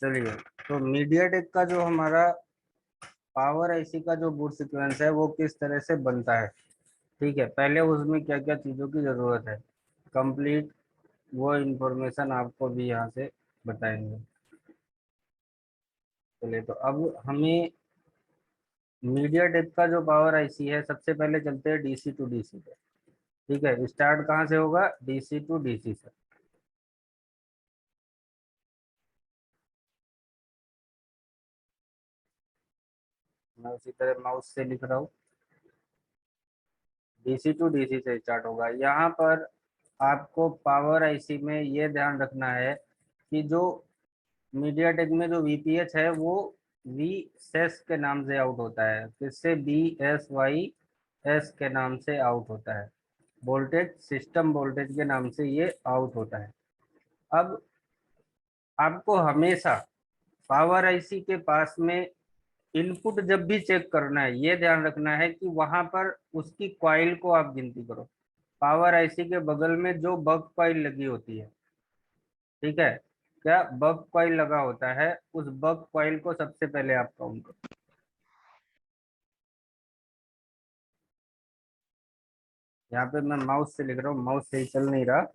चलिए, तो मीडियाटेक का जो हमारा पावर आईसी का जो बूट सीक्वेंस है वो किस तरह से बनता है, ठीक है, पहले उसमें क्या क्या चीज़ों की ज़रूरत है, कंप्लीट वो इंफॉर्मेशन आपको भी यहाँ से बताएंगे। चलिए, तो अब हमें मीडियाटेक का जो पावर आईसी है, सबसे पहले चलते हैं डीसी टू डीसी पे। ठीक है, स्टार्ट कहाँ से होगा, डीसी टू डीसी से। मैं उसी तरह माउस से लिख रहा हूँ, डीसी टू डीसी से स्टार्ट होगा। यहाँ पर आपको पावर आईसी में ये ध्यान रखना है कि जो मीडियाटेक में जो वीपीएच है वो वी सेस के नाम से आउट होता है, किससे, बी एस वाई एस के नाम से आउट होता है, वोल्टेज सिस्टम वोल्टेज के नाम से ये आउट होता है। अब आपको हमेशा पावर आईसी के पास में इनपुट जब भी चेक करना है, ये ध्यान रखना है कि वहां पर उसकी कॉइल को आप गिनती करो। पावर आईसी के बगल में जो बग कॉइल लगी होती है, ठीक है, क्या बग कॉइल लगा होता है, उस बग कॉइल को सबसे पहले आप काउंट करो। यहाँ पे मैं माउस से लिख रहा हूँ, माउस सही चल नहीं रहा।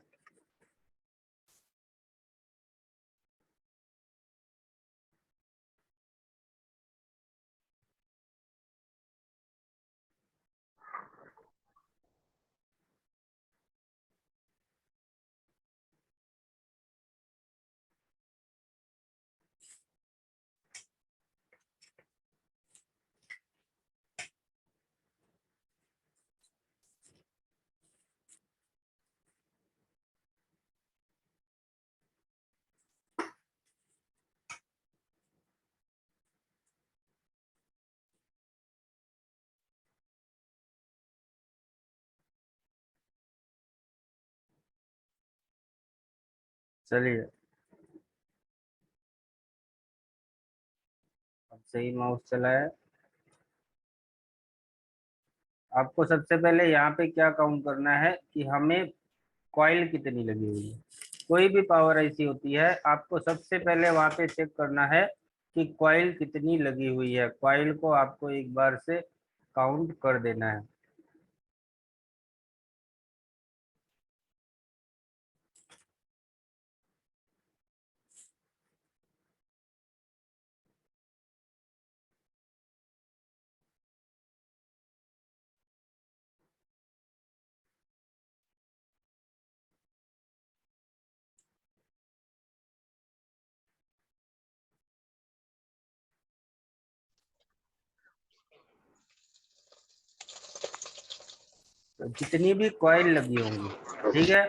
चलिए, अब सही माउस चला है। आपको सबसे पहले यहाँ पे क्या काउंट करना है कि हमें कॉइल कितनी लगी हुई है। कोई भी पावर आईसी होती है, आपको सबसे पहले वहां पे चेक करना है कि कॉइल कितनी लगी हुई है, कॉइल को आपको एक बार से काउंट कर देना है। तो जितनी भी कॉइल लगी होंगी, ठीक है,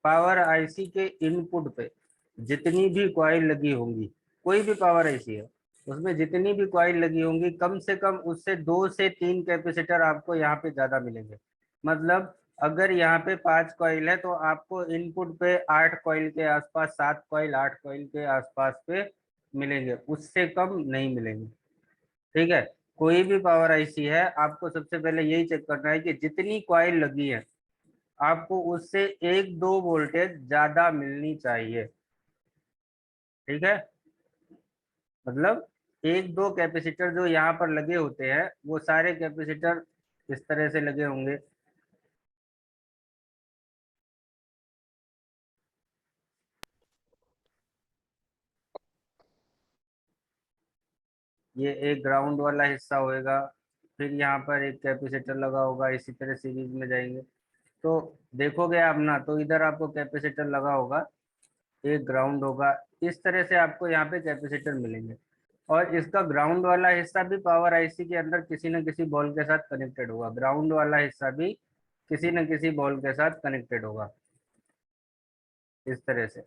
पावर आईसी के इनपुट पे जितनी भी कॉइल लगी होंगी, कोई भी पावर आईसी है उसमें जितनी भी कॉइल लगी होंगी, कम से कम उससे 2 से 3 कैपेसिटर आपको यहाँ पे ज्यादा मिलेंगे। मतलब अगर यहाँ पे 5 कॉइल है तो आपको इनपुट पे 8 कॉइल के आसपास, 7 कॉइल 8 कॉइल के आसपास पे मिलेंगे, उससे कम नहीं मिलेंगे। ठीक है, कोई भी पावर आईसी है, आपको सबसे पहले यही चेक करना है कि जितनी कॉइल लगी है आपको उससे 1-2 वोल्टेज ज्यादा मिलनी चाहिए। ठीक है, मतलब 1-2 कैपेसिटर जो यहाँ पर लगे होते हैं वो सारे कैपेसिटर इस तरह से लगे होंगे। ये एक ग्राउंड वाला हिस्सा होएगा, फिर यहाँ पर एक कैपेसिटर लगा होगा, इसी तरह सीरीज में जाएंगे। तो देखोगे आप ना, तो इधर आपको कैपेसिटर लगा होगा, एक ग्राउंड होगा, इस तरह से आपको यहाँ पे कैपेसिटर मिलेंगे। और इसका ग्राउंड वाला हिस्सा भी पावर आईसी के अंदर किसी न किसी बॉल के साथ कनेक्टेड होगा, ग्राउंड वाला हिस्सा भी किसी न किसी बॉल के साथ कनेक्टेड होगा, इस तरह से।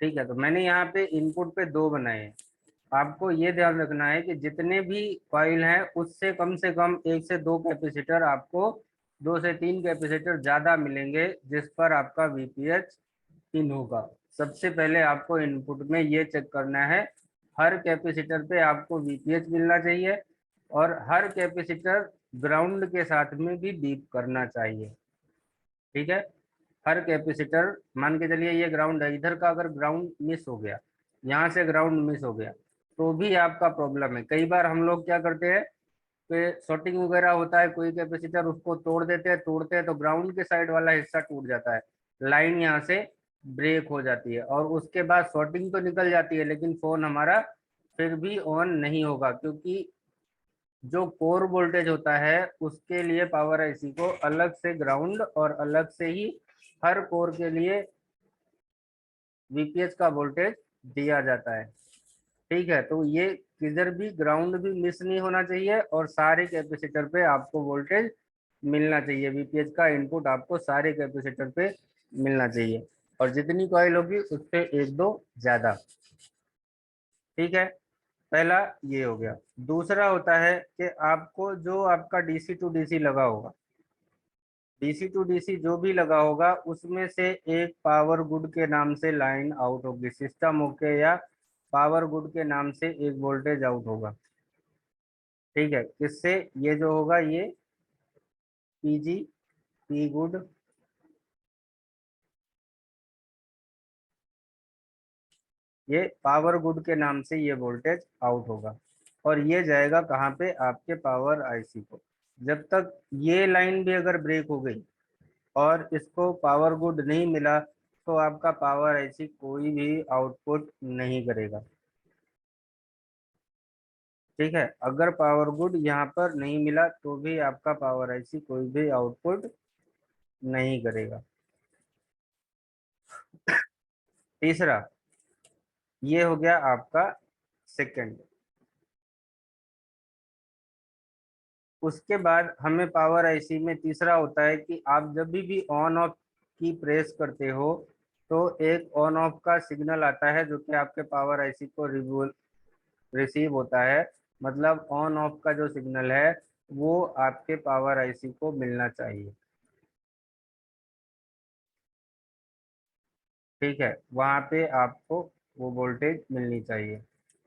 ठीक है, तो मैंने यहाँ पे इनपुट पे 2 बनाए हैं। आपको ये ध्यान रखना है कि जितने भी कॉइल हैं उससे कम से कम 1 से 2 कैपेसिटर आपको, 2 से 3 कैपेसिटर ज्यादा मिलेंगे, जिस पर आपका वीपीएच इन होगा। सबसे पहले आपको इनपुट में ये चेक करना है, हर कैपेसिटर पे आपको वीपीएच मिलना चाहिए, और हर कैपेसिटर ग्राउंड के साथ में भी डीप करना चाहिए। ठीक है, हर कैपेसिटर, मान के चलिए ये ग्राउंड है, इधर का अगर ग्राउंड मिस हो गया, यहाँ से ग्राउंड मिस हो गया, तो भी आपका प्रॉब्लम है। कई बार हम लोग क्या करते हैं कि शॉर्टिंग वगैरह होता है, कोई कैपेसिटर उसको तोड़ देते हैं, तोड़ते हैं तो ग्राउंड के साइड वाला हिस्सा टूट जाता है, लाइन यहाँ से ब्रेक हो जाती है, और उसके बाद शॉर्टिंग तो निकल जाती है, लेकिन फोन हमारा फिर भी ऑन नहीं होगा, क्योंकि जो कोर वोल्टेज होता है उसके लिए पावर आईसी को अलग से ग्राउंड और अलग से ही हर कोर के लिए वीपीएच का वोल्टेज दिया जाता है। ठीक है, तो ये किधर भी ग्राउंड भी मिस नहीं होना चाहिए, और सारे कैपेसिटर पे आपको वोल्टेज मिलना चाहिए, वीपीएच का इनपुट आपको सारे कैपेसिटर पे मिलना चाहिए, और जितनी कॉइल होगी उससे एक दो ज्यादा। ठीक है, पहला ये हो गया। दूसरा होता है कि आपको जो आपका डीसी टू डीसी लगा होगा, डीसी टू डीसी जो भी लगा होगा, उसमें से एक पावर गुड के नाम से लाइन आउट होगी, सिस्टम ओके या पावर गुड के नाम से एक वोल्टेज आउट होगा। ठीक है, किससे? ये जो होगा ये पीजी, पी गुड, ये पावर गुड के नाम से ये वोल्टेज आउट होगा, और ये जाएगा कहाँ पे? आपके पावर आईसी को। जब तक ये लाइन भी अगर ब्रेक हो गई और इसको पावर गुड नहीं मिला, तो आपका पावर आईसी कोई भी आउटपुट नहीं करेगा। ठीक है, अगर पावर गुड यहाँ पर नहीं मिला तो भी आपका पावर आईसी कोई भी आउटपुट नहीं करेगा। तीसरा, ये हो गया आपका सेकंड। उसके बाद हमें पावर आईसी में तीसरा होता है कि आप जब भी ऑन ऑफ की प्रेस करते हो, तो एक ऑन ऑफ का सिग्नल आता है जो कि आपके पावर आईसी को रिसीव होता है। मतलब ऑन ऑफ का जो सिग्नल है वो आपके पावर आईसी को मिलना चाहिए। ठीक है, वहां पे आपको वो वोल्टेज मिलनी चाहिए।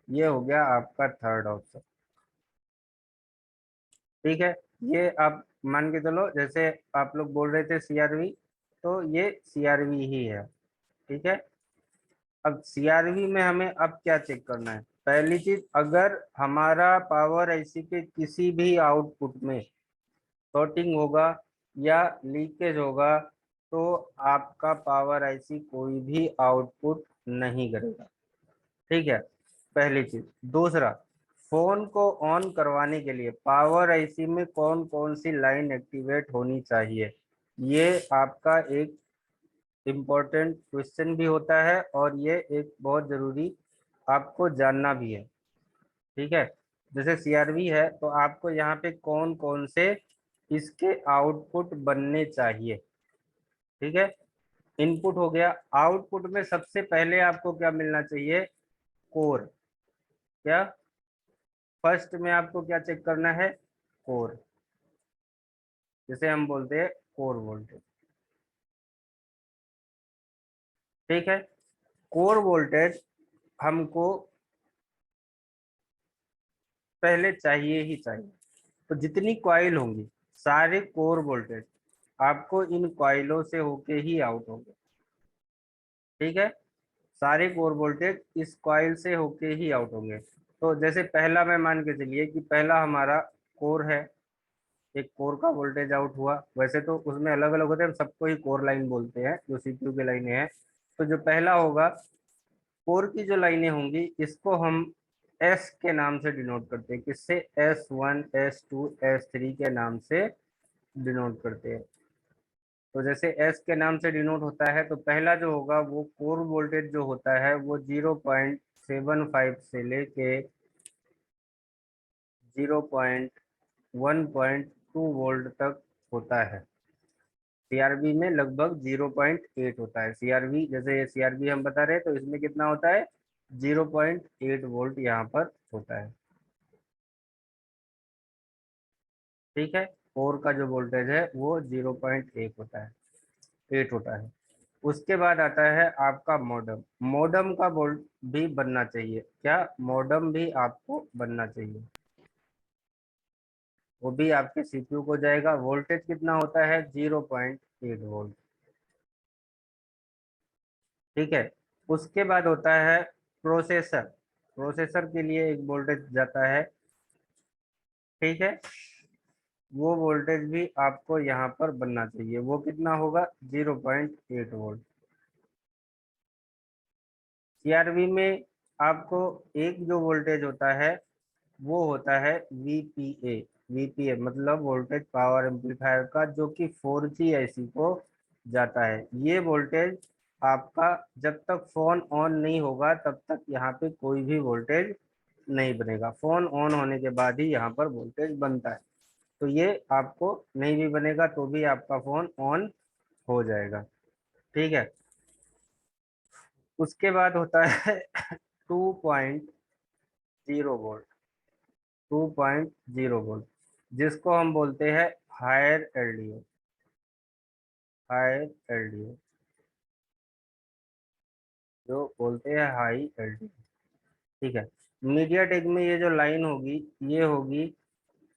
ये हो गया आपका थर्ड ऑप्शन। ठीक है, ये आप मान के चलो, जैसे आप लोग बोल रहे थे सीआरवी, तो ये सीआरवी ही है। ठीक है, अब सीआरवी में हमें अब क्या चेक करना है? पहली चीज, अगर हमारा पावर आईसी के किसी भी आउटपुट में शॉर्टिंग होगा या लीकेज होगा, तो आपका पावर आईसी कोई भी आउटपुट नहीं करेगा। ठीक है, पहली चीज। दूसरा, फोन को ऑन करवाने के लिए पावर आईसी में कौन कौन सी लाइन एक्टिवेट होनी चाहिए, ये आपका एक इम्पोर्टेंट क्वेश्चन भी होता है, और ये एक बहुत जरूरी आपको जानना भी है। ठीक है, जैसे सीआरवी है तो आपको यहाँ पे कौन कौन से इसके आउटपुट बनने चाहिए। ठीक है, इनपुट हो गया, आउटपुट में सबसे पहले आपको क्या मिलना चाहिए? कोर। क्या? फर्स्ट में आपको क्या चेक करना है? कोर, जिसे हम बोलते हैं कोर वोल्टेज। ठीक है, कोर वोल्टेज हमको पहले चाहिए ही चाहिए। तो जितनी कॉइल होंगी, सारे कोर वोल्टेज आपको इन कॉइलों से होके ही आउट होंगे। ठीक है, सारे कोर वोल्टेज इस कॉइल से होके ही आउट होंगे। तो जैसे पहला में मान के चलिए कि पहला हमारा कोर है, एक कोर का वोल्टेज आउट हुआ। वैसे तो उसमें अलग अलग होते हैं, हम सबको ही कोर लाइन बोलते हैं जो सीपीयू की लाइनें हैं। तो जो पहला होगा, कोर की जो लाइनें होंगी, इसको हम एस के नाम से डिनोट करते हैं। किससे? S1, S2, S3 के नाम से डिनोट करते हैं। तो जैसे एस के नाम से डिनोट होता है, तो पहला जो होगा वो कोर वोल्टेज जो होता है वो 0.75 से लेके 0.1.2 वोल्ट तक होता है। सीआरबी में लगभग 0.8 होता है। सीआरबी, जैसे सीआरबी हम बता रहे हैं, तो इसमें कितना होता है? 0.8 वोल्ट यहाँ पर होता है। ठीक है, कोर का जो वोल्टेज है वो 0.1 होता है, 8 होता है। उसके बाद आता है आपका मॉडम। मॉडम का वोल्ट भी बनना चाहिए। क्या? मॉडम भी आपको बनना चाहिए। वो भी आपके सीपीयू को जाएगा। वोल्टेज कितना होता है? 0.8 वोल्ट। ठीक है। उसके बाद होता है प्रोसेसर। प्रोसेसर के लिए एक वोल्टेज जाता है, ठीक है। वो वोल्टेज भी आपको यहाँ पर बनना चाहिए, वो कितना होगा, 0.8 वोल्ट। सीआरवी में आपको एक जो वोल्टेज होता है वो होता है वीपीए। वीपीए मतलब वोल्टेज पावर एम्पलीफायर का, जो कि 4G आईसी को जाता है। ये वोल्टेज आपका जब तक फोन ऑन नहीं होगा तब तक यहाँ पे कोई भी वोल्टेज नहीं बनेगा। फोन ऑन होने के बाद ही यहाँ पर वोल्टेज बनता है। तो ये आपको नहीं भी बनेगा तो भी आपका फोन ऑन हो जाएगा, ठीक है। उसके बाद होता है 2.0 वोल्ट। 2.0 वोल्ट जिसको हम बोलते हैं हायर एलडीओ। हायर एलडीओ जो बोलते हैं हाई एलडीओ, ठीक है। मीडिया टेक में ये जो लाइन होगी ये होगी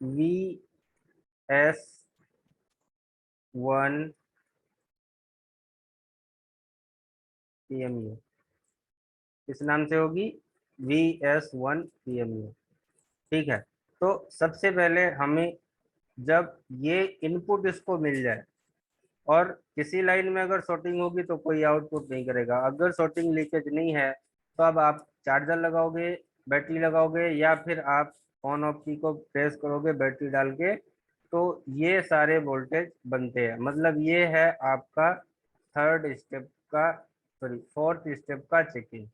VS1 PMU। इस नाम से होगी VS1 PMU, ठीक है। तो सबसे पहले हमें जब ये इनपुट इसको मिल जाए, और किसी लाइन में अगर शॉर्टिंग होगी तो कोई आउटपुट नहीं करेगा। अगर शॉर्टिंग लीकेज नहीं है तो अब आप चार्जर लगाओगे, बैटरी लगाओगे, या फिर आप ऑन ऑफ की को प्रेस करोगे बैटरी डाल के, तो ये सारे वोल्टेज बनते हैं। मतलब ये है आपका थर्ड स्टेप का, सॉरी फोर्थ स्टेप का चेकिंग,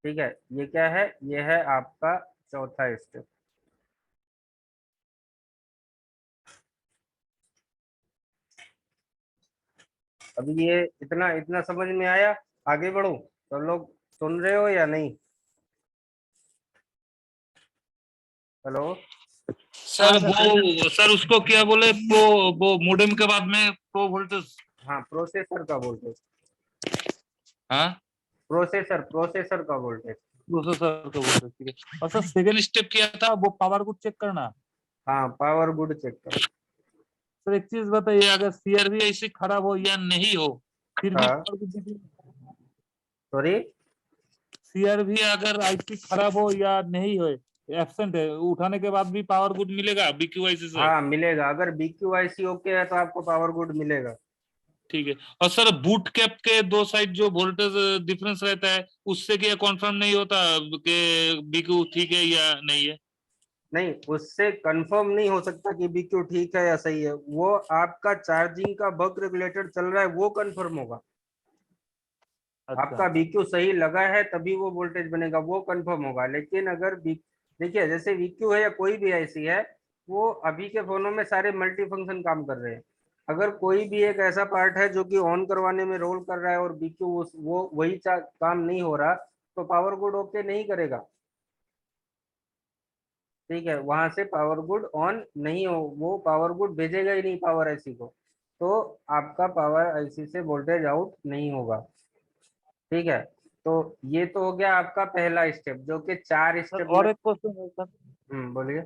ठीक है। ये क्या है, ये है आपका चौथा स्टेप। अभी ये इतना इतना समझ में आया, आगे बढ़ो। तो लोग सुन रहे हो या नहीं? हेलो। सर वो सर उसको क्या बोले, प्रो वो मोडेम के बाद में प्रो वोल्टेज। हाँ प्रोसेसर का वोल्टेज। हाँ प्रोसेसर का वोल्टेज। प्रोसेसर का वोल्टेज, ठीक है। और सर सेकंड स्टेप किया था वो पावर को चेक करना। हाँ पावर गुड चेक करो। सर एक चीज बताइए, अगर सीआरबी ऐसे खराब हो या नहीं हो फिर भी हाँ सॉरी। सीआरबी अगर आईसी खराब हो या नहीं हो, एब्सेंट है, उठाने के बाद भी पावर गुड मिलेगा बीक्यूआईसी से? हाँ मिलेगा, अगर BQIC ओके है तो आपको पावर गुड मिलेगा। ठीक है। और सर बूट कैप के दो साइड जो वोल्टेज डिफरेंस रहता है उससे क्या कंफर्म नहीं होता कि बीक्यू ठीक है या नहीं है? नहीं, उससे कंफर्म नहीं हो सकता कि BQ ठीक है या सही है। वो आपका चार्जिंग का बक रेगुलेटर चल रहा है वो कंफर्म होगा। अच्छा। आपका BQ सही लगा है तभी वो वोल्टेज बनेगा, वो कंफर्म होगा। लेकिन अगर देखिए जैसे VQ है या कोई भी आईसी है, वो अभी के फोनों में सारे मल्टी फंक्शन काम कर रहे हैं। अगर कोई भी एक ऐसा पार्ट है जो कि ऑन करवाने में रोल कर रहा है और BQ वो वही काम नहीं हो रहा, तो पावर गुड ओके नहीं करेगा, ठीक है। वहां से पावर गुड ऑन नहीं हो, वो पावर गुड भेजेगा ही नहीं पावर आईसी को, तो आपका पावर आईसी से वोल्टेज आउट नहीं होगा, ठीक है। तो ये तो हो गया आपका पहला स्टेप, जो कि 4 स्टेप सर में। और एक क्वेश्चन है सर। बोलिए।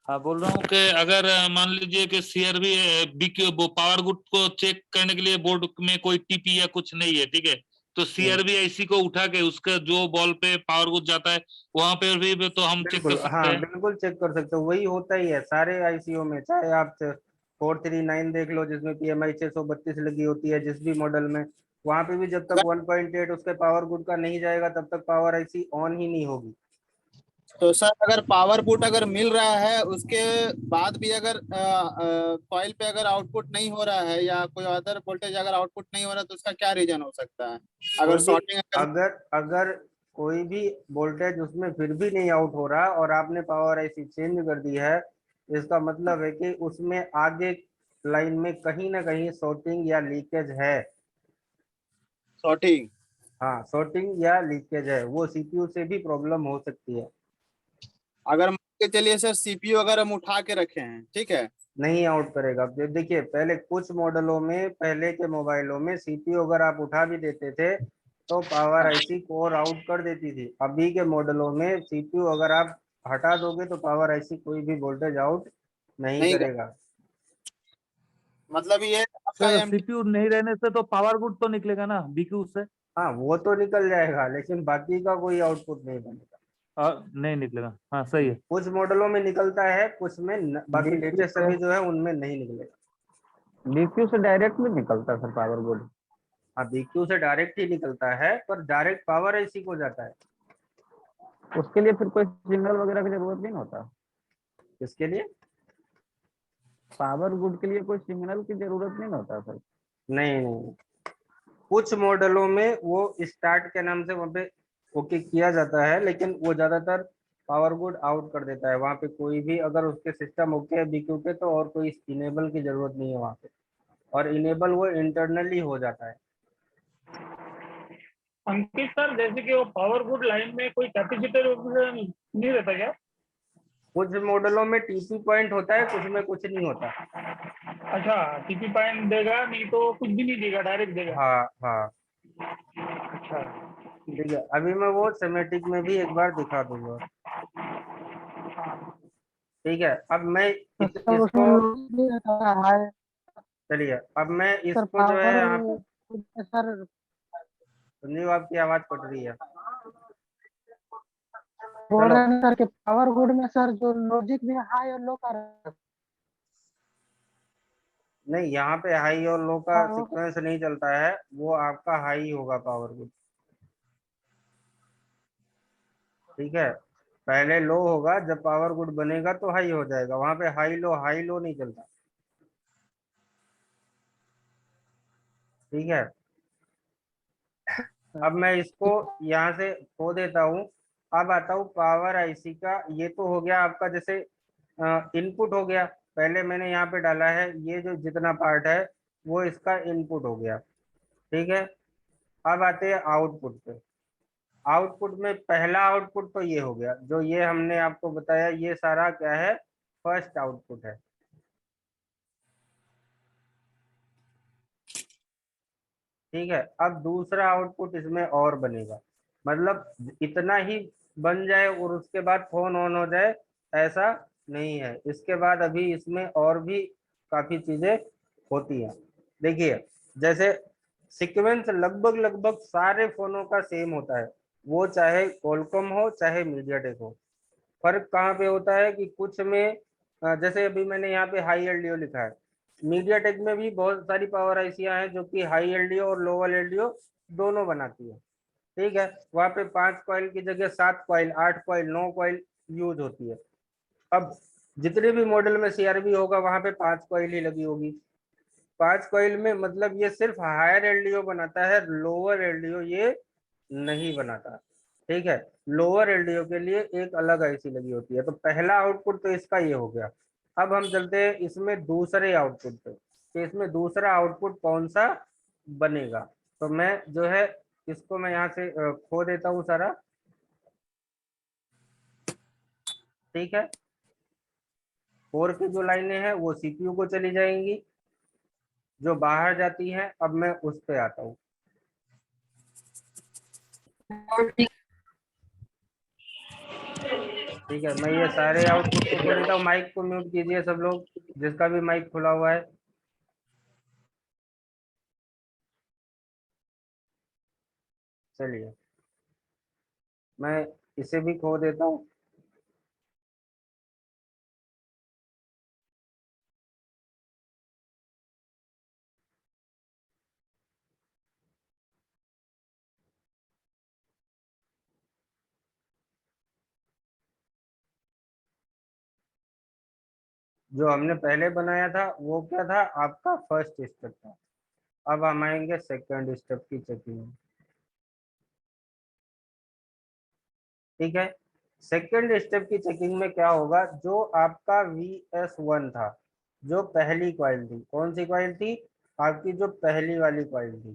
हाँ बोल रहा हूँ कि अगर मान लीजिए कि सीआरबी बीक्यू वो पावर गुड को चेक करने के लिए बोर्ड में कोई टीपी या कुछ नहीं है, ठीक है, तो सीआरबी आईसी को उठा के उसका जो बॉल पे पावर गुड जाता है वहां पे भी तो हम चेक कर बिल्कुल, सकते हाँ हैं? बिल्कुल चेक कर सकते हो, वही होता ही है सारे आईसीओ में। चाहे आप 439 देख लो जिसमें PMI 632 लगी होती है जिस भी मॉडल में, वहां पे भी जब तक 1.8 उसके पावर गुड का नहीं जाएगा तब तक पावर आईसी ऑन ही नहीं होगी। तो सर अगर पावर बूट अगर मिल रहा है उसके बाद भी अगर कॉइल पे अगर आउटपुट नहीं हो रहा है या कोई अदर वोल्टेज अगर आउटपुट नहीं हो रहा है तो उसका क्या रीजन हो सकता है? अगर कोई भी शॉर्टिंग अगर अगर अगर कोई भी वोल्टेज उसमें फिर भी नहीं आउट हो रहा और आपने पावर आईसी चेंज कर दी है, इसका मतलब है कि उसमें आगे लाइन में कहीं ना कहीं शॉर्टिंग या लीकेज है। शॉर्टिंग हाँ शॉर्टिंग या लीकेज है, वो सीपीयू से भी प्रॉब्लम हो सकती है। अगर मान के चलिए सर सीपीयू अगर हम उठा के रखे हैं, ठीक है, नहीं आउट करेगा। देखिए पहले कुछ मॉडलों में, पहले के मोबाइलों में सीपीयू अगर आप उठा भी देते थे तो पावर आईसी कोर आउट कर देती थी। अभी के मॉडलों में सीपीयू अगर आप हटा दोगे तो पावर आईसी कोई भी वोल्टेज आउट नहीं नहीं कर, करेगा। मतलब ये आपका सर एमटी सीपीयू नहीं रहने से तो पावर गुड तो निकलेगा ना बीक्यू से? हाँ वो तो निकल जाएगा, लेकिन बाकी का कोई आउटपुट नहीं बनेगा। नहीं निकलेगा, हाँ सही है। कुछ मॉडलों में निकलता है, कुछ में बाकी लेटेस्ट अभी जो है उनमें नहीं निकलेगा। बीक्यू से डायरेक्ट भी निकलता है सर पावर बोर्ड? हाँ बीक्यू से डायरेक्ट ही निकलता है, पर डायरेक्ट पावर आईसी को जाता है। उसके लिए फिर कोई सिग्नल वगैरह की जरूरत नहीं होता? इसके लिए पावर गुड के लिए कोई सिग्नल की जरूरत नहीं होता सर? नहीं नहीं, कुछ मॉडलों में वो स्टार्ट के नाम से वहाँ पे ओके किया जाता है, लेकिन वो ज्यादातर पावर गुड आउट कर देता है। वहाँ पे कोई भी अगर उसके सिस्टम ओके है बीक्यू पे, तो और कोई इनेबल की जरूरत नहीं है वहाँ पे, और इनेबल वो इंटरनली हो जाता है। अंकित सर, जैसे कि वो पावर गुड लाइन में कोई कैपेसिटर नहीं रहता क्या? कुछ मॉडलों में टीपी पॉइंट होता है, कुछ में कुछ नहीं होता। अच्छा, टीपी पॉइंट देगा, नहीं तो कुछ भी नहीं देगा, डायरेक्ट देगा। हाँ हाँ अच्छा, ठीक है, अभी मैं वो सेमेटिक में भी एक बार दिखा दूंगा। ठीक है, अब मैं सर इसको, उसमें load भी रहता है चलिए अब मैं सर इसको जो है पावर यहाँ पे, सर। संजीव आपकी आवाज कट रही है। बोल चलो रहे हैं सर कि पावर गुड में सर जो लॉजिक भी हाई और लो का रहता है। नहीं, यहाँ पे हाई और लो का हाँ, सीक्वेंस नहीं चलता है, वो आपका हाई होगा पावर गुड। ठीक है, पहले लो होगा, जब पावर गुड बनेगा तो हाई हो जाएगा। वहां पे हाई लो नहीं चलता। ठीक है, अब मैं इसको यहाँ से खो देता हूँ। अब आता हूँ पावर आईसी का। ये तो हो गया आपका, जैसे इनपुट हो गया, पहले मैंने यहाँ पे डाला है, ये जो जितना पार्ट है वो इसका इनपुट हो गया। ठीक है, अब आते हैं आउटपुट पे। आउटपुट में पहला आउटपुट तो ये हो गया, जो ये हमने आपको बताया, ये सारा क्या है, फर्स्ट आउटपुट है। ठीक है, अब दूसरा आउटपुट इसमें और बनेगा, मतलब इतना ही बन जाए और उसके बाद फोन ऑन हो जाए, ऐसा नहीं है। इसके बाद अभी इसमें और भी काफी चीजें होती हैं। देखिए, जैसे सीक्वेंस लगभग लगभग सारे फोनों का सेम होता है, वो चाहे क्वालकॉम हो चाहे मीडियाटेक हो। फर्क कहाँ पे होता है कि कुछ में जैसे अभी मैंने यहाँ पे हाई एलडीओ लिखा है, मीडियाटेक में भी बहुत सारी पावर आईसियां हैं जो कि हाई एलडीओ और लोअर एलडीओ दोनों बनाती है। ठीक है, वहाँ पे 5 कॉइल की जगह 7 कॉइल, 8 कॉइल, 9 कॉइल यूज होती है। अब जितने भी मॉडल में सीआरबी होगा वहाँ पे 5 कॉइल ही लगी होगी। 5 कॉइल में मतलब ये सिर्फ हायर एलडीओ बनाता है, लोअर एलडीओ ये नहीं बनाता। ठीक है, लोअर एलडीओ के लिए एक अलग आईसी लगी होती है। तो पहला आउटपुट तो इसका ये हो गया। अब हम चलते हैं इसमें दूसरे आउटपुट पे, कि इसमें दूसरा आउटपुट कौन सा बनेगा। तो मैं जो है इसको मैं यहाँ से खो देता हूँ सारा। ठीक है, कोर की जो लाइनें हैं वो सीपीयू को चली जाएंगी, जो बाहर जाती हैं अब मैं उस पे आता हूँ। ठीक है, मैं ये सारे आउटपुट को खो देता हूँ। माइक को म्यूट कीजिए सब लोग, जिसका भी माइक खुला हुआ है। चलिए मैं इसे भी खो देता हूँ। जो हमने पहले बनाया था वो क्या था, आपका फर्स्ट स्टेप था। अब हम आएंगे सेकंड स्टेप की चेकिंग में। ठीक है, सेकंड स्टेप की चेकिंग में क्या होगा, जो आपका VS1 था, जो पहली कॉइल थी, कौन सी कॉइल थी, आपकी जो पहली वाली कॉइल थी,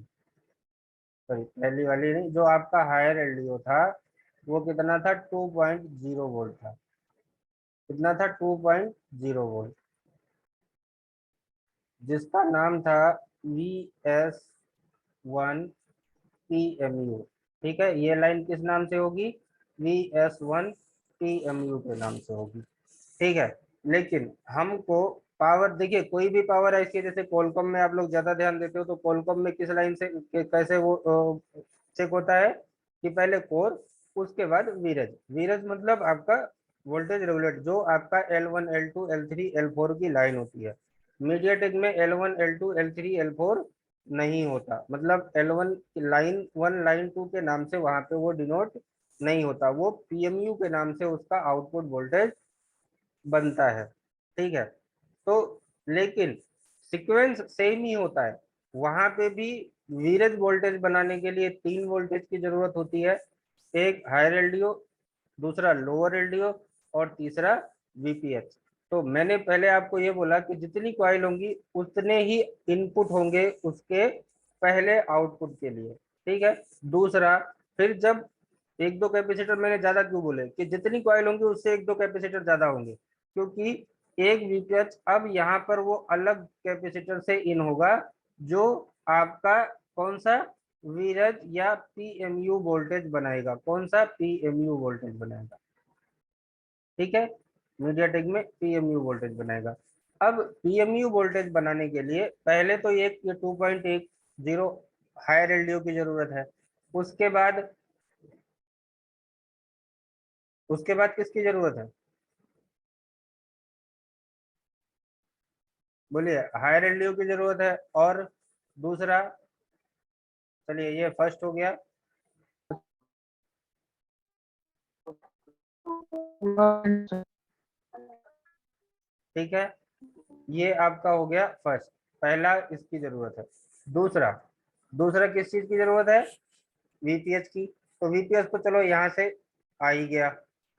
सॉरी पहली वाली नहीं, जो आपका हायर एलडीओ था, वो कितना था, 2.0 वोल्ट था। कितना था, 2.0 वोल्ट, जिसका नाम था VS1 PMU। ठीक है, ये लाइन किस नाम से होगी, VS1 PMU के नाम से होगी। ठीक है, लेकिन हमको पावर देखिए, कोई भी पावर ऐसी है, जैसे कोलकॉम में आप लोग ज्यादा ध्यान देते हो, तो कोलकॉम में किस लाइन से कैसे वो चेक होता है कि पहले कोर, उसके बाद वीरज। वीरज मतलब आपका वोल्टेज रेगुलेटर, जो आपका L1 L2 L3 L4 की लाइन होती है। मीडियाटेक में L1 L2 L3 L4 नहीं होता, मतलब L1 लाइन 1 लाइन 2 के नाम से वहां पे वो डिनोट नहीं होता, वो PMU के नाम से उसका आउटपुट वोल्टेज बनता है। ठीक है, तो लेकिन सीक्वेंस सेम ही होता है। वहां पे भी वीरेज वोल्टेज बनाने के लिए 3 वोल्टेज की जरूरत होती है, एक हायर एलडीओ, दूसरा लोअर एलडीओ, और तीसरा वीपीएच। तो मैंने पहले आपको ये बोला कि जितनी कॉइल होंगी उतने ही इनपुट होंगे उसके पहले आउटपुट के लिए। ठीक है, दूसरा, फिर जब एक दो कैपेसिटर, मैंने ज्यादा क्यों बोले कि जितनी कॉइल होंगी उससे एक दो कैपेसिटर ज्यादा होंगे, क्योंकि एक वीपीएच अब यहाँ पर वो अलग कैपेसिटर से इन होगा, जो आपका कौन सा वीरज या पीएमयू वोल्टेज बनाएगा, कौन सा पीएमयू वोल्टेज बनाएगा। ठीक है, मीडियाटेक में पीएमयू वोल्टेज बनाएगा। अब पीएमयू वोल्टेज बनाने के लिए पहले तो एक ये 2.10 हायर एलडीओ की जरूरत है, उसके बाद किसकी जरूरत है, बोलिए। हायर एलडीओ की जरूरत है, और दूसरा, चलिए ये फर्स्ट हो गया। ठीक है, ये आपका हो गया फर्स्ट, पहला इसकी जरूरत है। दूसरा, दूसरा किस चीज की जरूरत है, वीपीएच की। तो वीपीएच को चलो यहाँ से आ ही गया,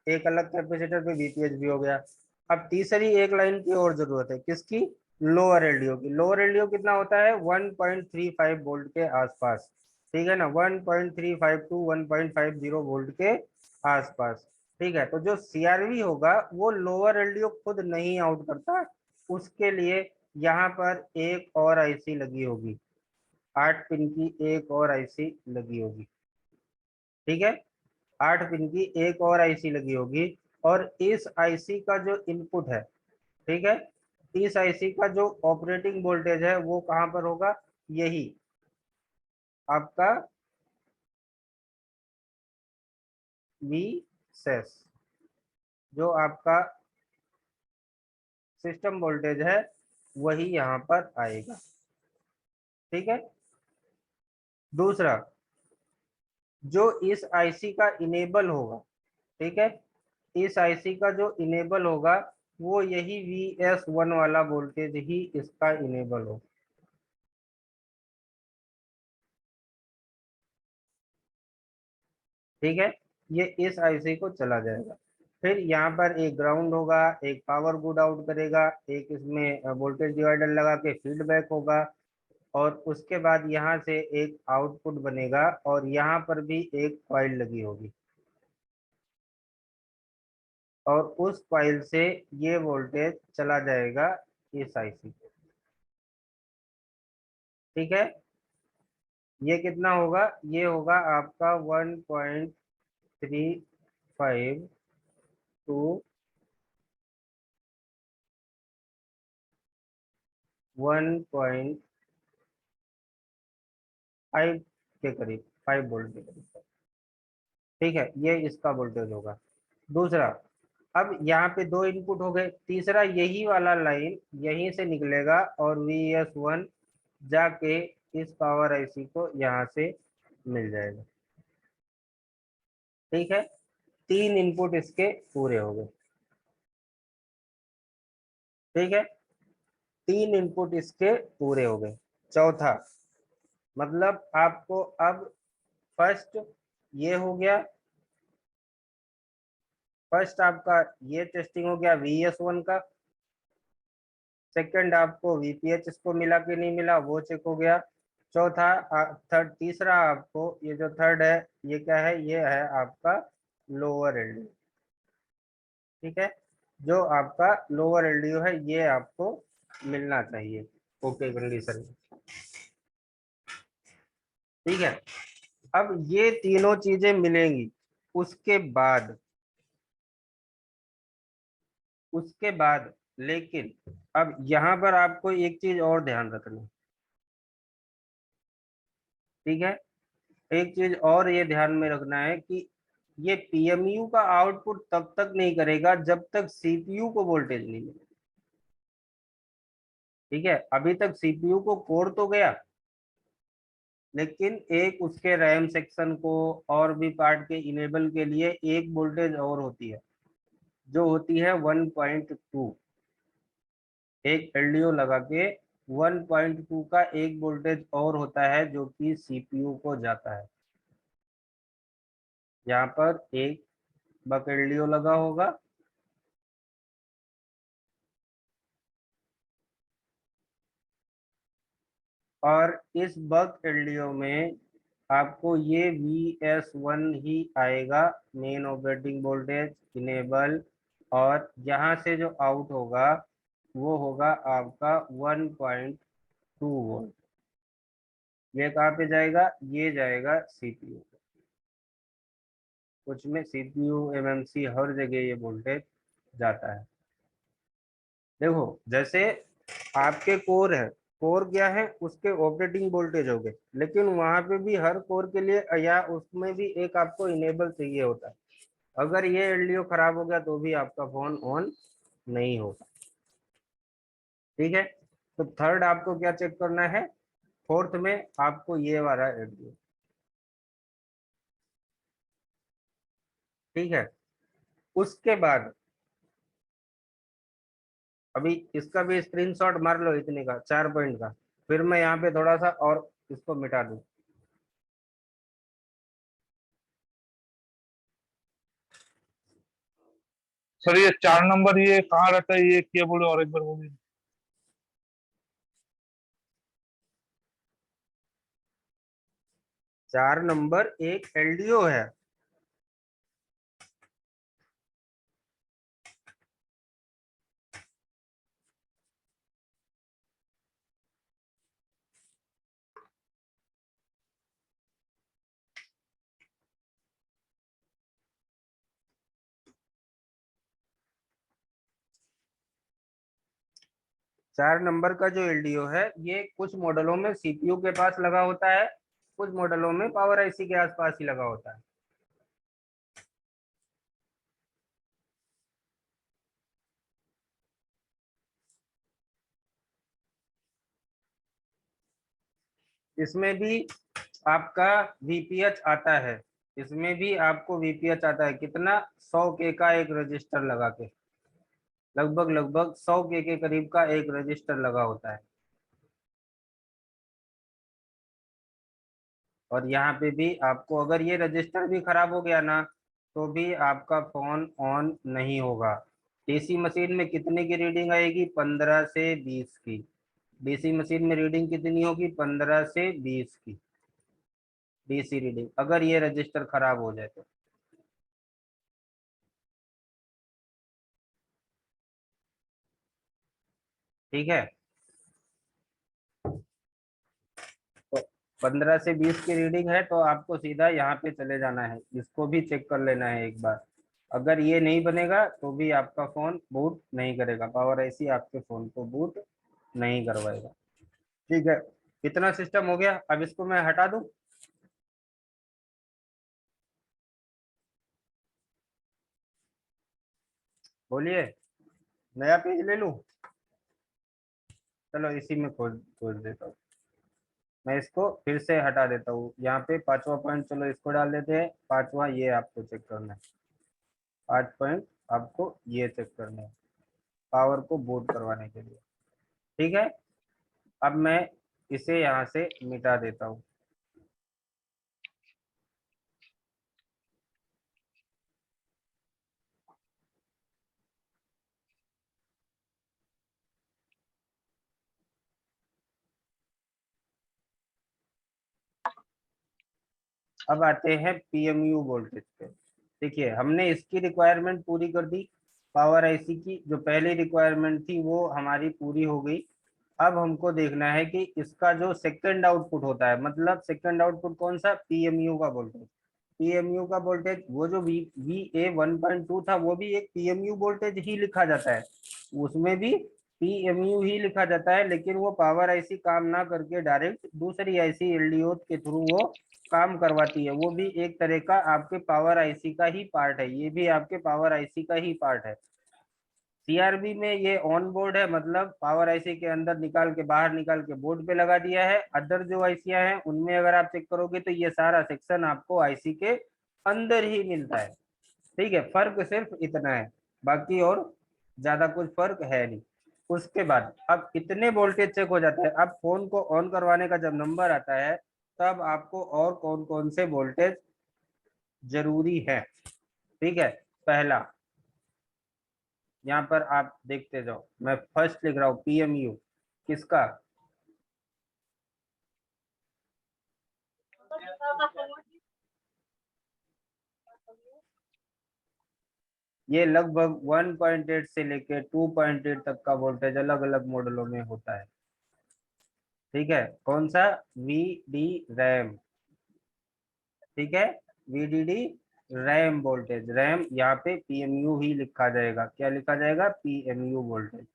एक अलग कैपेसिटर पे वीपीएच भी हो गया। अब तीसरी एक लाइन की और जरूरत है, किसकी, लोअर एलडीओ की। लोअर एलडीओ कितना होता है, 1.35 वोल्ट के आसपास। ठीक है ना, 1.35 टू 1.50 वोल्ट के आसपास। ठीक है, तो जो सीआरवी होगा वो लोअर एलडीओ खुद नहीं आउट करता, उसके लिए यहाँ पर एक और आईसी लगी होगी, 8 पिन की एक और आईसी लगी होगी। ठीक है, 8 पिन की एक और आईसी लगी होगी, और इस आईसी का जो इनपुट है, ठीक है, इस आईसी का जो ऑपरेटिंग वोल्टेज है वो कहां पर होगा, यही आपका Vsys, जो आपका सिस्टम वोल्टेज है वही यहाँ पर आएगा। ठीक है, दूसरा, जो इस आईसी का इनेबल होगा, ठीक है, इस आईसी का जो इनेबल होगा वो यही VS1 वाला वोल्टेज ही इसका इनेबल हो। ठीक है, ये इस आईसी को चला जाएगा। फिर यहाँ पर एक ग्राउंड होगा, एक पावर गुड आउट करेगा, एक इसमें वोल्टेज डिवाइडर लगा के फीडबैक होगा, और उसके बाद यहाँ से एक आउटपुट बनेगा, और यहाँ पर भी एक कॉइल लगी होगी, और उस कॉइल से ये वोल्टेज चला जाएगा इस आईसी को। ठीक है, ये कितना होगा, ये होगा आपका 1.35 टू 1.5 के करीब, 5 वोल्ट के करीब। ठीक है, ये इसका वोल्टेज होगा। दूसरा, अब यहाँ पे दो इनपुट हो गए, तीसरा यही वाला लाइन यहीं से निकलेगा और VS1 जाके इस पावर आईसी को यहाँ से मिल जाएगा। ठीक है, 3 इनपुट इसके पूरे हो गए। ठीक है, 3 इनपुट इसके पूरे हो गए। चौथा, मतलब आपको अब फर्स्ट ये हो गया, फर्स्ट आपका ये टेस्टिंग हो गया VS1 का। सेकंड, आपको VPH इसको मिला कि नहीं मिला वो चेक हो गया। चौथा, थर्ड, तीसरा आपको ये जो थर्ड है ये क्या है, ये है आपका लोअर एलडीओ। ठीक है, जो आपका लोअर एलडीओ है ये आपको मिलना चाहिए ओके कंडीशन में। ठीक है, अब ये तीनों चीजें मिलेंगी, उसके बाद लेकिन अब यहाँ पर आपको एक चीज और ध्यान रखनी, ठीक है, एक चीज और ये ध्यान में रखना है कि ये पीएमयू का आउटपुट तब तक नहीं करेगा जब तक सीपीयू को वोल्टेज नहीं मिले। ठीक है, अभी तक सीपीयू को कोड तो गया, लेकिन एक उसके रैम सेक्शन को और भी पार्ट के इनेबल के लिए एक वोल्टेज और होती है, जो होती है 1.2। एक एलडीओ लगा के 1.2 का एक वोल्टेज और होता है जो कि सीपीयू को जाता है। यहाँ पर एक बक एलडीओ लगा होगा, और इस बक एलडीओ में आपको ये VS1 ही आएगा, मेन ऑपरेटिंग वोल्टेज इनेबल, और यहाँ से जो आउट होगा वो होगा आपका 1.2 वोल्ट। ये कहाँ पे जाएगा? ये जाएगा सीपीयू। कुछ में सीपीयू एमएमसी हर जगह ये वोल्टेज जाता है। देखो जैसे आपके कोर है, कोर क्या है, उसके ऑपरेटिंग वोल्टेज हो गए, लेकिन वहां पे भी हर कोर के लिए या उसमें भी एक आपको इनेबल चाहिए होता है। अगर ये एलडीओ खराब हो गया तो भी आपका फोन ऑन नहीं होगा। ठीक है, तो थर्ड आपको क्या चेक करना है? फोर्थ में आपको ये वाला एलडीओ। ठीक है, उसके बाद अभी इसका भी स्क्रीनशॉट मार लो, इतने का 4 पॉइंट का, फिर मैं यहाँ पे थोड़ा सा और इसको मिटा दूं। सर ये 4 नंबर ये कहाँ रहता है, ये क्या बोले और एक बार बोलिए। 4 नंबर एक एलडीओ है, 4 नंबर का जो एलडीओ है ये कुछ मॉडलों में सीपीयू के पास लगा होता है, कुछ मॉडलों में पावर आईसी के आसपास ही लगा होता है। इसमें भी आपका वीपीएच आता है, इसमें भी आपको वीपीएच आता है। कितना? 100 के का एक रजिस्टर लगा के, लगभग 100 के करीब का एक रजिस्टर लगा होता है। और यहाँ पे भी आपको अगर ये रजिस्टर भी खराब हो गया ना तो भी आपका फोन ऑन नहीं होगा। डीसी मशीन में कितने की रीडिंग आएगी? 15 से 20 की। डीसी मशीन में रीडिंग कितनी होगी? 15 से 20 की डीसी रीडिंग, अगर ये रजिस्टर खराब हो जाए तो। ठीक है, तो 15 से 20 की रीडिंग है तो आपको सीधा यहाँ पे चले जाना है, इसको भी चेक कर लेना है एक बार। अगर ये नहीं बनेगा तो भी आपका फोन बूट नहीं करेगा, पावर आईसी आपके फोन को बूट नहीं करवाएगा। ठीक है, इतना सिस्टम हो गया। अब इसको मैं हटा दूं, बोलिए, नया पेज ले लूं? चलो इसी में खोज खोज देता हूँ। मैं इसको फिर से हटा देता हूँ। यहाँ पे 5वां पॉइंट, चलो इसको डाल देते हैं। 5वां ये आपको चेक करना है, 5 पॉइंट आपको ये चेक करना है पावर को बूट करवाने के लिए। ठीक है, अब मैं इसे यहाँ से मिटा देता हूँ। अब आते हैं पीएमयू वोल्टेज पे। देखिए हमने इसकी रिक्वायरमेंट पूरी कर दी, पावर आईसी की जो पहली रिक्वायरमेंट थी वो हमारी पूरी हो गई। अब हमको देखना है कि इसका जो सेकंड आउटपुट होता है, मतलब सेकंड आउटपुट कौन सा? पीएमयू का वोल्टेज। पीएमयू का वोल्टेज वो जो वी ए 1.2 था वो भी एक पीएमयू वोल्टेज ही लिखा जाता है। उसमें भी PMU ही लिखा जाता है, लेकिन वो पावर आईसी काम ना करके डायरेक्ट दूसरी आईसी एलडीओ के थ्रू वो काम करवाती है। वो भी एक तरह का आपके पावर आईसी का ही पार्ट है, ये भी आपके पावर आईसी का ही पार्ट है। सीआरबी में ये ऑन बोर्ड है, मतलब पावर आईसी के अंदर निकाल के बाहर निकाल के बोर्ड पे लगा दिया है। अदर जो आईसियां हैं उनमें अगर आप चेक करोगे तो ये सारा सेक्शन आपको आईसी के अंदर ही मिलता है। ठीक है, फर्क सिर्फ इतना है, बाकी और ज्यादा कुछ फर्क है नहीं। उसके बाद अब कितने वोल्टेज चेक हो जाता है, अब फोन को ऑन करवाने का जब नंबर आता है तब आपको और कौन कौन से वोल्टेज जरूरी है। ठीक है, पहला यहाँ पर आप देखते जाओ, मैं फर्स्ट लिख रहा हूँ PMU किसका, ये लगभग 1.8 से लेके 2.8 तक का वोल्टेज अलग अलग मॉडलों में होता है। ठीक है, कौन सा, VD रैम। ठीक है, VDD रैम वोल्टेज, रैम यहाँ पे PMU ही लिखा जाएगा। क्या लिखा जाएगा, PMU वोल्टेज।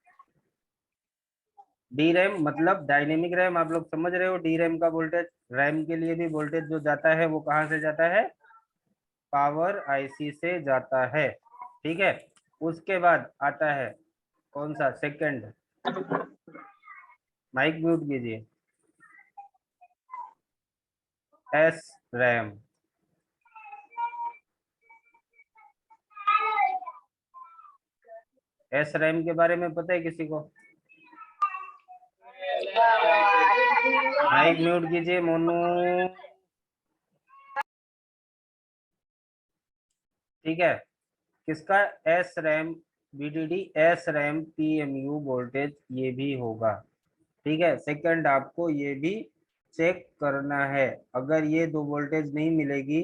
डी रैम मतलब डायनेमिक रैम, आप लोग समझ रहे हो। डी रैम का वोल्टेज, रैम के लिए भी वोल्टेज जो जाता है वो कहाँ से जाता है, पावर आईसी से जाता है। ठीक है, उसके बाद आता है कौन सा, सेकंड, माइक म्यूट कीजिए, एस रैम। एस रैम के बारे में पता है किसी को, माइक म्यूट कीजिए मोनू। ठीक है, किसका, S RAM, VDD S RAM PMU voltage ये भी होगा। ठीक है, सेकंड आपको ये भी चेक करना है, अगर ये दो वोल्टेज नहीं मिलेगी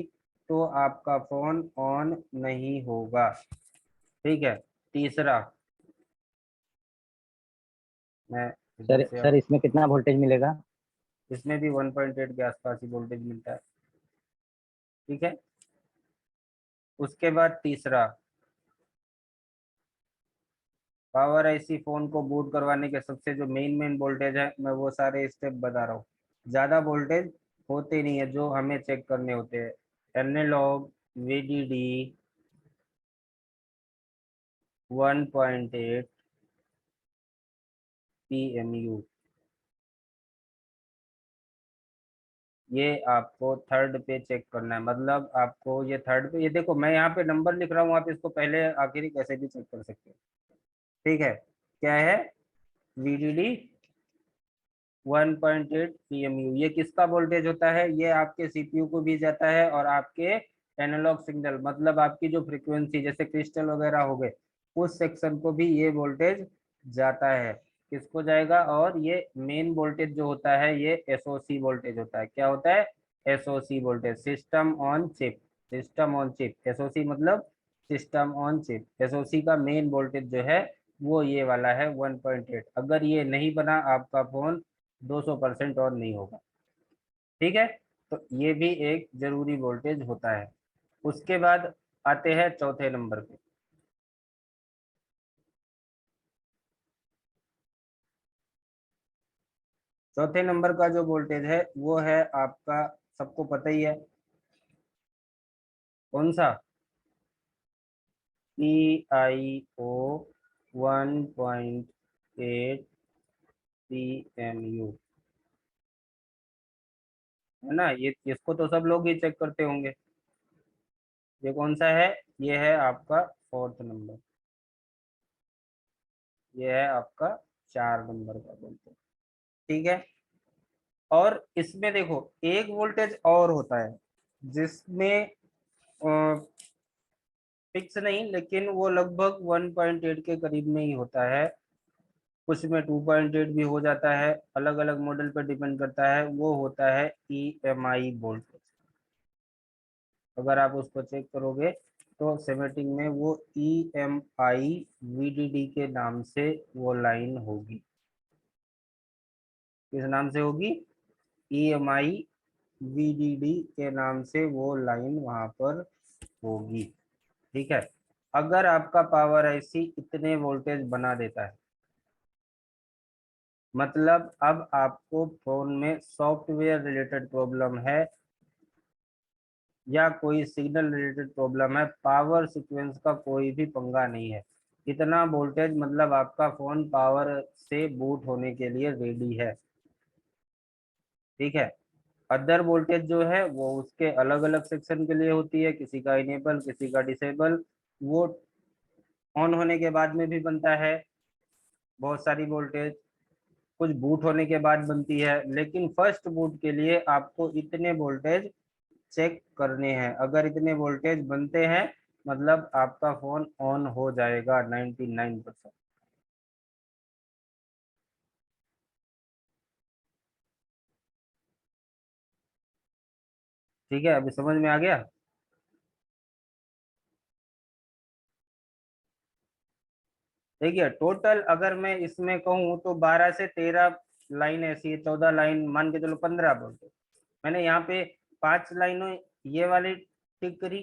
तो आपका फोन ऑन नहीं होगा। ठीक है, तीसरा, मैं इधर से सर इसमें कितना वोल्टेज मिलेगा? इसमें भी 1.8 के आसपास ही वोल्टेज मिलता है। ठीक है, उसके बाद तीसरा, पावर आईसी फोन को बूट करवाने के सबसे जो मेन वोल्टेज है, मैं वो सारे स्टेप बता रहा हूँ। ज्यादा वोल्टेज होते नहीं है जो हमें चेक करने होते हैं, एनालॉग, VDD 1.8 PMU, ये आपको थर्ड पे चेक करना है। मतलब आपको ये थर्ड पे, ये देखो मैं यहाँ पे नंबर लिख रहा हूँ, आप इसको पहले आखिरी कैसे भी चेक कर सकते हो। ठीक है, क्या है, VDD 1.8 PMU, ये किसका वोल्टेज होता है, ये आपके CPU को भी जाता है और आपके एनालॉग सिग्नल, मतलब आपकी जो फ्रीक्वेंसी जैसे क्रिस्टल वगैरह हो गए उस सेक्शन को भी ये वोल्टेज जाता है। किसको जाएगा, और ये मेन वोल्टेज जो होता है ये SOC वोल्टेज होता है। क्या होता है, SOC voltage, system on chip. System on chip, SOC मतलब सिस्टम ऑन चिप। SOC का मेन वोल्टेज जो है वो ये वाला है 1.8। अगर ये नहीं बना आपका फोन 200% ऑन नहीं होगा। ठीक है, तो ये भी एक जरूरी वोल्टेज होता है। उसके बाद आते हैं चौथे नंबर पे। चौथे नंबर का जो वोल्टेज है वो है आपका, सबको पता ही है, कौन सा, PIO 1.8 PMU, है ना। ये इसको तो सब लोग ही चेक करते होंगे। ये कौन सा है, ये है आपका फोर्थ नंबर, ये है आपका 4 नंबर का वोल्टेज। ठीक है, और इसमें देखो एक वोल्टेज और होता है जिसमें फिक्स नहीं, लेकिन वो लगभग 1.8 के करीब में ही होता है। कुछ में 2.8 भी हो जाता है, अलग अलग मॉडल पर डिपेंड करता है। वो होता है EMI वोल्टेज। अगर आप उसको चेक करोगे तो सेमेटिंग में वो EMI VDD के नाम से वो लाइन होगी। किस नाम से होगी, EMI VDD के नाम से वो लाइन वहां पर होगी। ठीक है, अगर आपका पावर आईसी इतने वोल्टेज बना देता है, मतलब अब आपको फोन में सॉफ्टवेयर रिलेटेड प्रॉब्लम है या कोई सिग्नल रिलेटेड प्रॉब्लम है, पावर सीक्वेंस का कोई भी पंगा नहीं है, इतना वोल्टेज मतलब आपका फोन पावर से बूट होने के लिए रेडी है। ठीक है, अदर वोल्टेज जो है वो उसके अलग अलग सेक्शन के लिए होती है, किसी का इनेबल किसी का डिसेबल, वो ऑन होने के बाद में भी बनता है बहुत सारी वोल्टेज, कुछ बूट होने के बाद बनती है, लेकिन फर्स्ट बूट के लिए आपको इतने वोल्टेज चेक करने हैं। अगर इतने वोल्टेज बनते हैं मतलब आपका फोन ऑन हो जाएगा 99%। ठीक है, अभी समझ में आ गया। देखिए टोटल अगर मैं इसमें कहूँ तो 12 से 13 लाइन ऐसी है, 14 लाइन मान के चलो 15 वोल्टेज। मैंने यहाँ पे 5 लाइनों ये वाली टिक करी,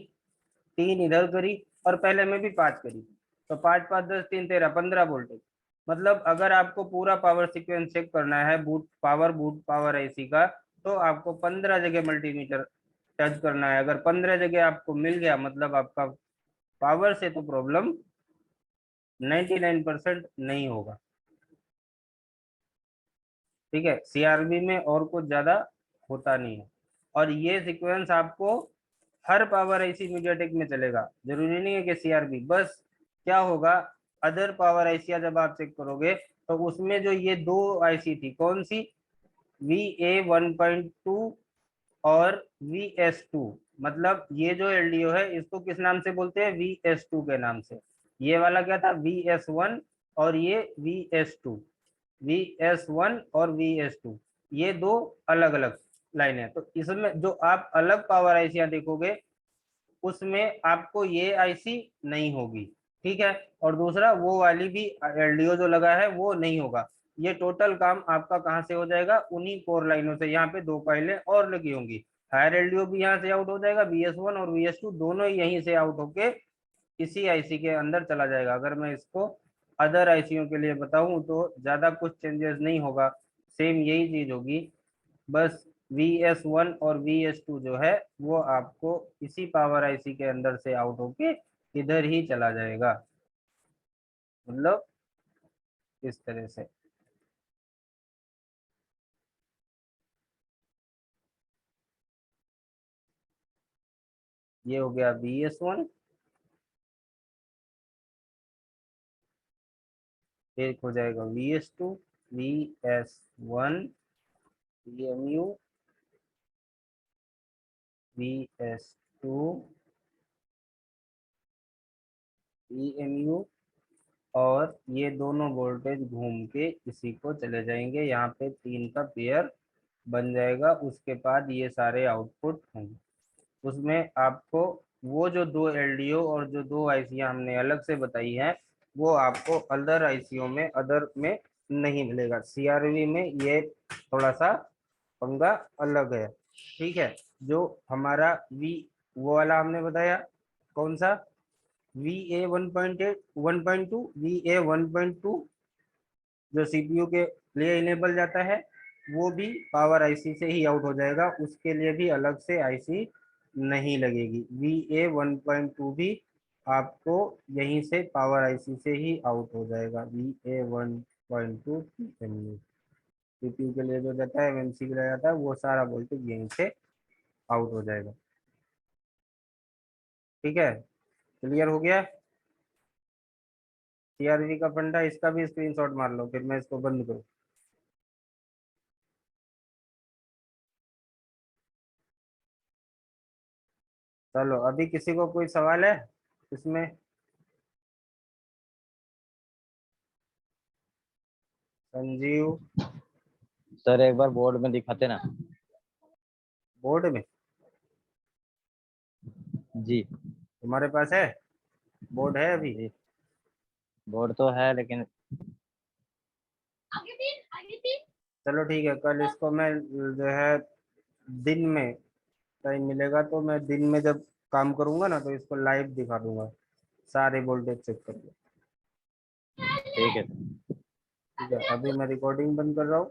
3 इधर करी और पहले में भी 5 करी, तो 5 5 10 3 13 15 वोल्टेज। मतलब अगर आपको पूरा पावर सीक्वेंस चेक करना है बूट पावर आईसी का, तो आपको 15 जगह मल्टीमीटर टच करना है। अगर 15 जगह आपको मिल गया मतलब आपका पावर से तो प्रॉब्लम 99% नहीं होगा। ठीक है, सीआरबी में और कुछ ज्यादा होता नहीं है, और ये सीक्वेंस आपको हर पावर आईसी मीडियाटेक में चलेगा, जरूरी नहीं है कि सीआरबी बस। क्या होगा, अदर पावर आईसी जब आप चेक करोगे तो उसमें जो ये दो आईसी थी, कौन सी, VA1.2 और VS2, मतलब ये जो एलडीओ है इसको किस नाम से बोलते हैं, VS2 के नाम से। ये वाला क्या था, VS1 और ये VS1 और VS2, ये दो अलग अलग लाइन है। तो इसमें जो आप अलग पावर आईसियां देखोगे उसमें आपको ये आईसी नहीं होगी। ठीक है, और दूसरा वो वाली भी एलडीओ जो लगा है वो नहीं होगा। ये टोटल काम आपका कहाँ से हो जाएगा, उन्हीं कोर लाइनों से। यहाँ पे 2 कॉइलें और लगी होंगी, हायर एलडीओ भी यहाँ से आउट हो जाएगा, VS1 और VS2 दोनों ही यहीं से आउट होके इसी आईसी के अंदर चला जाएगा। अगर मैं इसको अदर आईसीयों के लिए बताऊं तो ज्यादा कुछ चेंजेस नहीं होगा, सेम यही चीज होगी, बस VS1 और VS2 जो है वो आपको इसी पावर आईसी के अंदर से आउट होके इधर ही चला जाएगा, मतलब इस तरह से। ये हो गया VS1, एक हो जाएगा VS2, VS1 VMU, VS2 VMU, और ये दोनों वोल्टेज घूम के इसी को चले जाएंगे, यहाँ पे 3 का पेयर बन जाएगा। उसके बाद ये सारे आउटपुट होंगे, उसमें आपको वो जो 2 एलडीओ और जो 2 आईसियां हमने अलग से बताई है वो आपको अदर आईसीओ में अदर में नहीं मिलेगा। सीआरवी में ये थोड़ा सा पंगा अलग है। ठीक है, जो हमारा वो वाला हमने बताया कौन सा, VA1.8 1.2 VA1.2 जो सीपीयू के लिए इनेबल जाता है वो भी पावर आईसी से ही आउट हो जाएगा, उसके लिए भी अलग से आईसी नहीं लगेगी। VA1.2 भी आपको यहीं से पावर आईसी से ही आउट हो जाएगा। VA1.2 सीपीयू के लिए जो जाता है, एमएमसी के लिए जाता है, वो सारा वोल्टेज यहीं से आउट हो जाएगा। ठीक है, क्लियर हो गया। सीआरवी का फंडा, इसका भी स्क्रीनशॉट मार लो फिर मैं इसको बंद करूँ। चलो, अभी किसी को कोई सवाल है इसमें, संजीव? सर एक बार बोर्ड में दिखाते ना। बोर्ड में? जी तुम्हारे पास है बोर्ड, है अभी? जी, बोर्ड तो है लेकिन चलो ठीक है, कल इसको मैं जो है दिन में टाइम मिलेगा तो मैं दिन में जब काम करूंगा ना तो इसको लाइव दिखा दूंगा। सारे वोल्टेज चेक कर लो। ठीक है। ठीक है, अभी मैं रिकॉर्डिंग बंद कर रहा हूँ।